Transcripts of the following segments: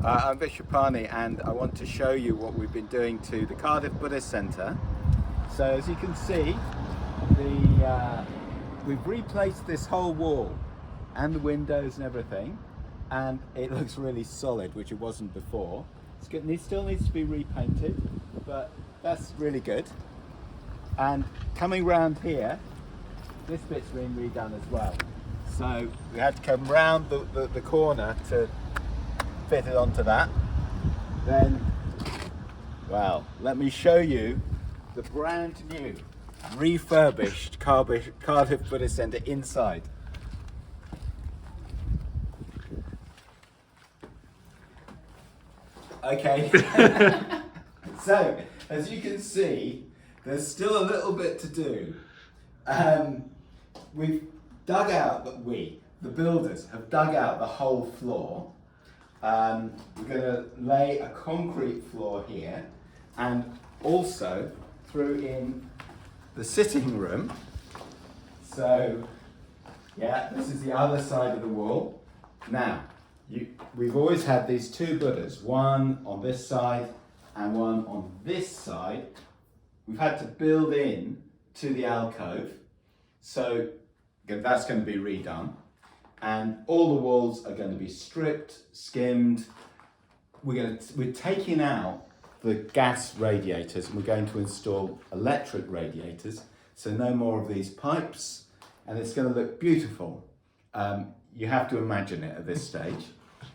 I'm Vishvapani, and I want to show you what we've been doing to the Cardiff Buddhist Centre. So as you can see, we've replaced this whole wall and the windows and everything, and it looks really solid, which it wasn't before. It's good. It still needs to be repainted, but that's really good. And coming round here, this bit's been redone as well. So we had to come round the corner to fit it onto that. Then, well, let me show you the brand new, refurbished Cardiff Buddhist Centre inside. Okay, so as you can see, there's still a little bit to do. We've dug out, the builders have dug out the whole floor. We're going to lay a concrete floor here, and also threw in the sitting room. So yeah, this is the other side of the wall. Now, we've always had these two Buddhas, one on this side and one on this side. We've had to build in to the alcove, so that's going to be redone. And all the walls are going to be stripped, skimmed. We're taking out the gas radiators, and we're going to install electric radiators, so no more of these pipes, and it's going to look beautiful. You have to imagine it at this stage.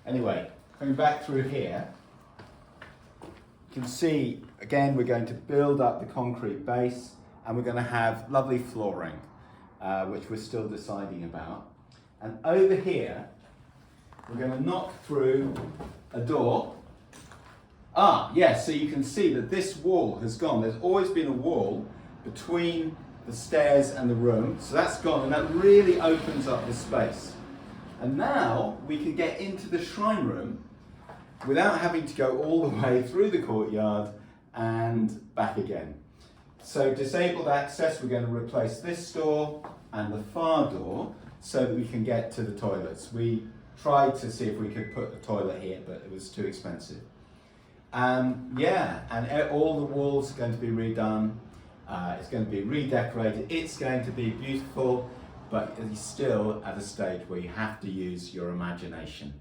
Anyway, coming back through here, you can see, again, we're going to build up the concrete base, and we're going to have lovely flooring, which we're still deciding about. And over here, we're going to knock through a door. Yes, so you can see that this wall has gone. There's always been a wall between the stairs and the room, so that's gone, and that really opens up the space. And now we can get into the shrine room without having to go all the way through the courtyard and back again. So disabled access, we're going to replace this door and the far door so that we can get to the toilets. We tried to see if we could put a toilet here, but it was too expensive. Yeah, and all the walls are going to be redone. It's going to be redecorated. It's going to be beautiful, but it's still at a stage where you have to use your imagination.